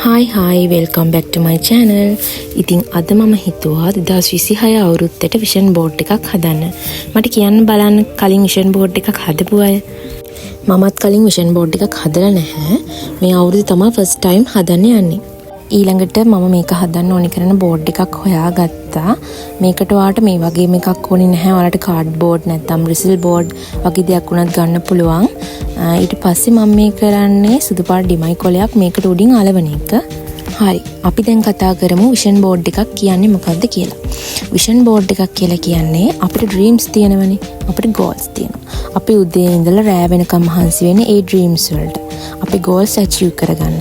Hi, welcome back to my channel. ඉතින් අද මම හිතුවා 2026 අවුරුද්දට විෂන් බෝඩ් එකක් හදන්න. මට කියන්න බලන්න කලින් විෂන් බෝඩ් එකක් හදපු අය. මමත් කලින් විෂන් බෝඩ් එකක් හදලා නැහැ. මේ අවුරුද්දේ තමයි first time හදන්න යන්නේ. ඊළඟට මම මේක හදන්න ඕනි කරන බෝඩ් එකක් හොයාගත්තා. මේකට ඔයාලට මේ වගේම එකක් ඕනි නැහැ. ඔයාලට කාඩ් බෝඩ් නැත්නම් රිසිල් බෝඩ් වගේ දෙයක් උනත් ගන්න පුළුවන්. ඊට පස්සේ මම මේ කරන්නේ සුදු පාට ඩිමයි කොලයක් මේකට උඩින් අලවන එක. හරි. අපි දැන් කතා කරමු විෂන් බෝඩ් එකක් කියන්නේ මොකක්ද කියලා. විෂන් බෝඩ් එකක් කියලා කියන්නේ අපිට ඩ්‍රීම්ස් තියෙනවනේ. අපිට ගෝල්ස් තියෙනවා. අපි උදේ ඉඳලා රෑ වෙනකම් මහන්සි වෙන්නේ ඒ ඩ්‍රීම්ස් වලට. අපි ගෝල්ස් අචීව් කරගන්න.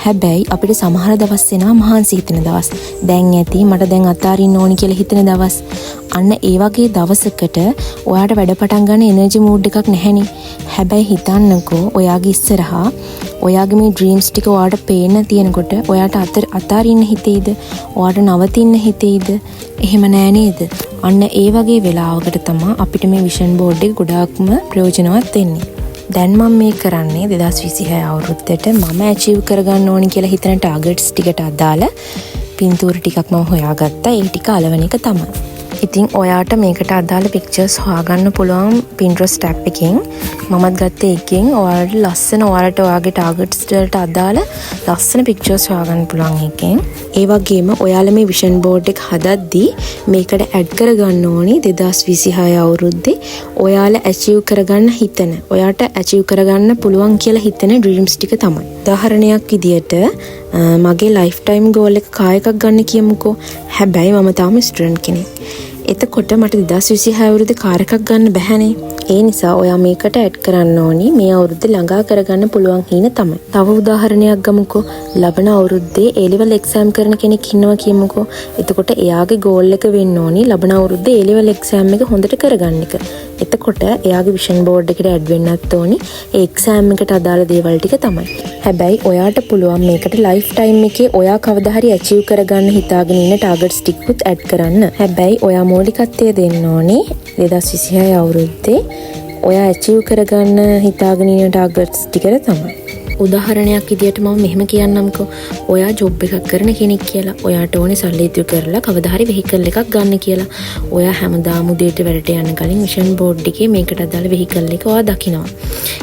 හැබැයි අපිට සමහර දවස් එනවා මහන්සි හිතෙන දවස්. දැන් ඇති මට දැන් අතාරින්න ඕනි කියලා හිතෙන දවස්. අන්න ඒ වගේ දවසකට ඔයාට වැඩ පටන් ගන්න එනර්ජි මූඩ් එකක් නැහෙනේ. හැබැයි හිතන්නකෝ ඔයාගේ ඉස්සරහා ඔයාගේ මේ ඩ්‍රීම්ස් ටික ඔයාට පේන්න තියෙනකොට ඔයාට අතාරින්න හිතෙයිද? ඔයාට නවතින්න හිතෙයිද? එහෙම නෑ නේද? අන්න ඒ වගේ වෙලාවකට තමයි අපිට මේ විෂන් බෝඩ් එක ගොඩාක්ම ප්‍රයෝජනවත් වෙන්නේ. දැන් මම මේ කරන්නේ 2026 අවුරුද්දට මම ඇචීව් කරගන්න ඕනි කියලා හිතන ටාගට්ස් ටිකට අදාළ පින්තූර ටිකක් මම හොයාගත්තා. ඒ ටික අලවන එක තමයි. ඉතින් ඔයාට මේකට අදාළ පික්චර්ස් හොයාගන්න පුළුවන් Pinterest ටැබ් එකෙන්. මමත් ගත්තේ එකෙන්. ඔයාලට ලස්සන ඔයාලට ඔයාගේ ටාගට්ස් වලට අදාළ ලස්සන පික්චර්ස් හොයාගන්න පුළුවන් එකෙන්. ඒ වගේම ඔයාලා මේ විෂන් බෝඩ් එක හදද්දී මේකට ඇඩ් කරගන්න ඕනි 2026 අවුරුද්දේ ඔයාලා ඇචීව් කරගන්න හිතන, ඔයාට ඇචීව් කරගන්න පුළුවන් කියලා හිතන ඩ්‍රීම්ස් ටික තමයි. උදාහරණයක් විදියට මගේ ලයිෆ් ටයිම් ගෝල් එක කාර් එකක් ගන්න කියමුකෝ. හැබැයි මම තාම ස්ටුඩන්ට් කෙනෙක්. එතකොට මට 2026 අවුරුද්දේ කාර් එකක් ගන්න බැහැනේ. ඒ නිසා ඔයා මේකට ඇඩ් කරන්න ඕනි මේ අවුරුද්දේ ළඟා කරගන්න පුළුවන් හින තමයි. තව උදාහරණයක් ගමුකෝ. ලබන අවුරුද්දේ A level exam කරන කෙනෙක් ඉන්නවා කියමුකෝ. එතකොට එයාගේ ගෝල් එක වෙන්න ඕනි ලබන අවුරුද්දේ A level exam එක හොඳට කරගන්න එක. එතකොට එයාගේ විෂන් බෝඩ් එකට ඇඩ් වෙන්නත් ඕනි ඒ එක්සෑම් එකට අදාළ දේවල් ටික තමයි. හැබැයි ඔයාට පුළුවන් මේකට ලයිෆ් ටයිම් එකේ ඔයා කවදා හරි ඇචීව් කරගන්න හිතාගෙන ඉන්න ටාගට්ස් ටිකකුත් ඇඩ් කරන්න. හැබැයි ඔයා මූලිකත්වය දෙන්න ඕනි 2026 අවුරුද්දේ ඔයා ඇචීව් කරගන්න හිතාගෙන ඉන්න ටාගට්ස් ටිකට තමයි. උදාහරණයක් විදියට මම මෙහෙම කියන්නම්කෝ. ඔයා ජොබ් එකක් කරන කෙනෙක් කියලා. ඔයාට ඕනේ සල්ලි ඉතුරු කරලා කවදා හරි වෙහිකල් එකක් ගන්න කියලා. ඔයා හැමදාම උදේට වැඩට යන කලින් විෂන් බෝඩ් එකේ මේකට අදාළ වෙහිකල් එක ඔයා දකිනවා.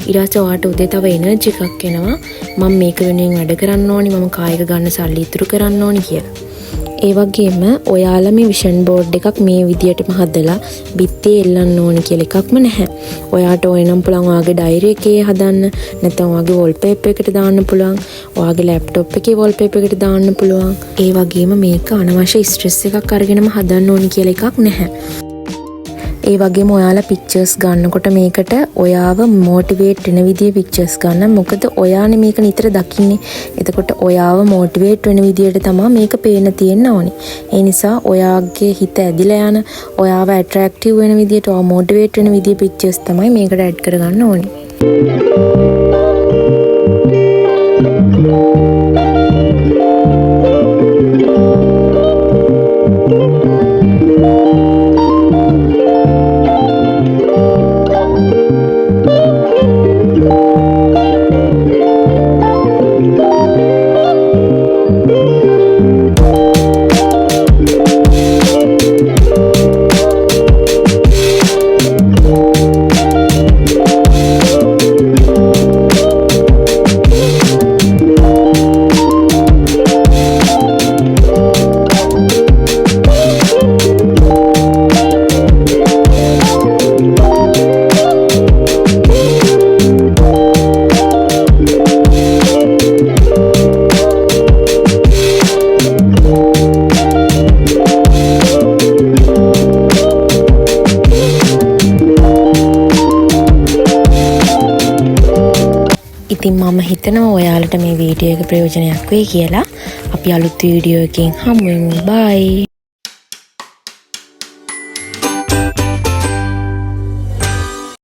ඊට පස්සේ ඔයාට උදේ තව එනර්ජි එකක් එනවා. මම මේක වෙනුවෙන් වැඩ කරන්න ඕනි, මම කායික ගන්න සල්ලි ඉතුරු කරන්න ඕනි කියලා. ඒ වගේම ඔයාලා මේ විෂන් බෝඩ් එකක් මේ විදියටම හදලා බිත්තේ එල්ලන්න ඕනි කියලා එකක්ම නැහැ. ඔයාට ඕනේ නම් පුළුවන් ඔයාගේ ඩයරි එකේ හදන්න, නැත්නම් ඔයාගේ වොල්පේපර් එකට දාන්න පුළුවන්, ඔයාගේ ලැප්ටොප් එකේ වොල්පේපර් එකට දාන්න පුළුවන්. ඒ වගේම මේක අනවශ්‍ය ස්ට්‍රෙස් එකක් අරගෙනම හදන්න ඕනි කියලා එකක් නැහැ. ඒ වගේම ඔයාලා පික්චර්ස් ගන්නකොට මේකට ඔයාව මොටිවේට් වෙන විදිහේ පික්චර්ස් ගන්න. මොකද ඔයානේ මේක නිතර දකින්නේ. එතකොට ඔයාව මොටිවේට් වෙන විදිහට තමයි මේක පේන්න තියෙන්න ඕනේ. ඒ නිසා ඔයාගේ හිත ඇදිලා යන, ඔයාව ඇට්‍රැක්ටිව් වෙන විදිහට, ඔයාව මොටිවේට් වෙන විදිහේ පික්චර්ස් තමයි මේකට ඇඩ් කරගන්න ඕනේ. ඉතින් මම හිතනවා ඔයාලට මේ වීඩියෝ එක ප්‍රයෝජනයක් වෙයි කියලා. අපි අලුත් වීඩියෝ එකකින් හමු වෙමු. බයි.